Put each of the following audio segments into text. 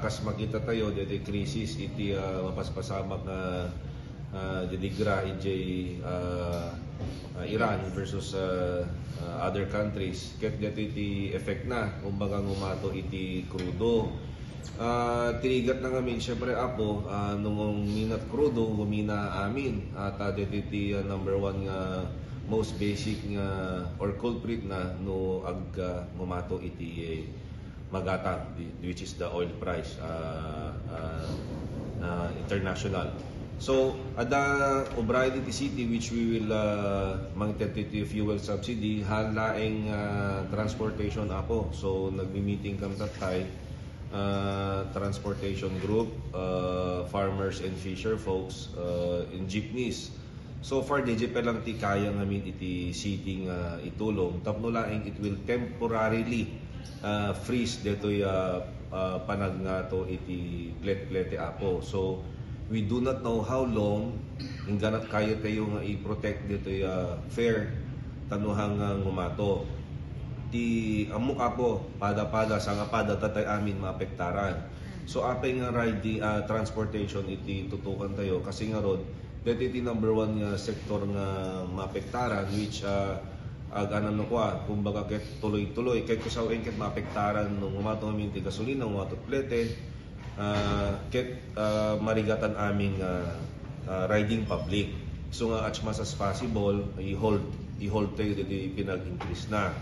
kas makita tayo dito krisis iti mapaspasamak nga didigra iti Iran versus other countries. Ket dito iti effect na kumbaga ngumato iti krudo. Tinigat na ngamin syempre apo nung minat krudo gumina amin at dito iti number one nga most basic nga or culprit na no ag ngumato iti magatang, which is the oil price international. So ada O'Brien City which we will mangtiti fuel subsidy halaeng transportation apo. So nagmi-meeting kami tatay transportation group, farmers and fisher folks in jeepneys. So far DJ pa lang ti kaya ngamin iti city nga itulong tapno laeng it will temporarily freeze detoy panag nga to iti plete apo. So we do not know how long hingganat kaya tayo nga i-protect detoy fair tanuhang ngumato ti amok apo pada sa nga pada tatay amin maapektaran. So apay nga riding transportation iti tutukan tayo kasi nga rod that iti number one nga sektor nga maapektaran which aganan no kwa kumbaga ket tuloy-tuloy ket kusawen ket maapektaran nung umato amin ti gasolina umato plete ket marigatan amin riding public. So nga as much as possible i-hold tayo diti pinag-increase na.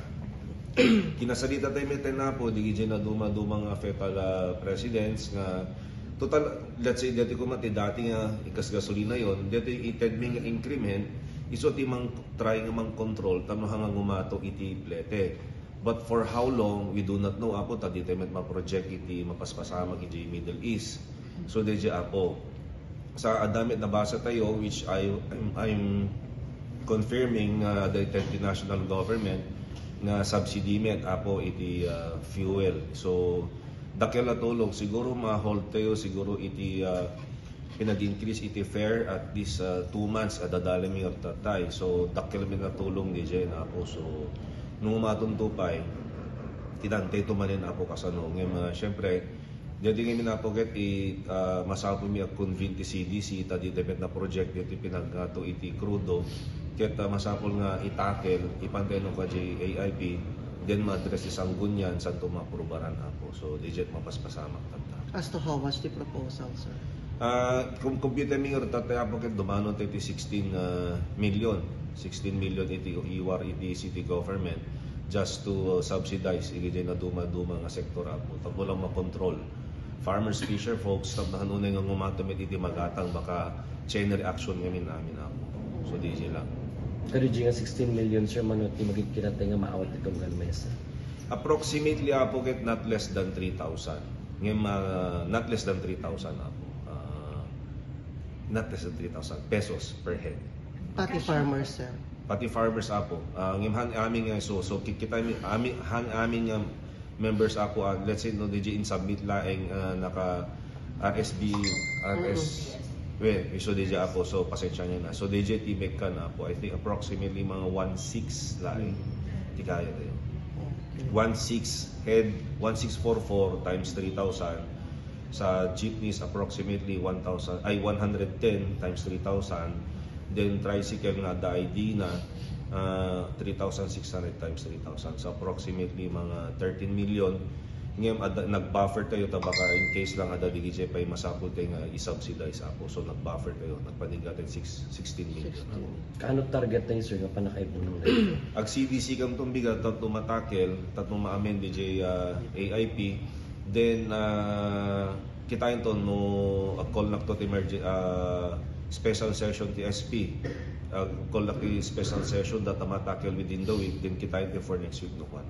Kinasalita tayo meten na po di na dumang federal presidents nga total let's say dati ko mati dati nga ikas gasolina yon dati ited ming increment iso ti mang try nga mang control tano hanggang umato iti plete. But for how long we do not know apo ta dito met ma-project iti mapaspasama iti Middle East. So DJ apo sa adamit na basa tayo which I'm confirming the international government na subsidy met apo iti fuel. So dakil na tulong siguro ma-hold tayo siguro iti pinag-increase iti fare at least 2 months adadalami of tatay. So dakil mi na tulong DJ na apo. So nung matuntupay tinantay tumanin apo kasano ngem syempre dito ngayon na po get masapo mi convene ti CDC ta dito na project dito pinaggato iti crudo ket masapol nga itakel ipantay no ka AIP then ma-address isang gunyan sa tumaprubaran apo. So digit mapaspasamak tanta. As to how much the proposal, sir? Kung computer mi tatay apo ket dumano iti 16 million iti iwar iti city government just to subsidize iti na duma nga sektor apo. Tapos lang ma-control farmers, fisher folks tap na kanunay nga ngumatomit iti magatang baka chain reaction ngamin namin apo. So DJ lang. Pero nga 16 million sir manot ni magkikiratay nga maawat itong galmesa. Approximately apo get not less than 3,000. Ngem not less than 3,000 apo. Not less than 3,000 pesos per head. Pati farmers, sir. Pati farmers apo. Ngem han aming so kita amin nga members apo let's say no DJ in submit laeng naka RSB so DJ apo so pasensya niya na. So DJ Tibek ka na po I think approximately mga 1.6 laeng di kaya tayo. 1.6 head 1.644 times 3,000 sa jeepneys approximately 110 times 3,000 then tricycle nga the ID na 3,600 times 3,000 so approximately mga 13 million ngem nag-buffer tayo ta baka in case lang ada DJ pay masapol tayo nga i-subsidize apo so nag-buffer tayo nagpanigatan 16 million. Kaano target tayo sir nga panakaibunong ag CDC kam tumbiga tatlo matakel tatlo ma-amend DJ AIP then kitain to no call na to emergency special session ti SP call na special session that matakel within the week then kitain to for next week no kwan.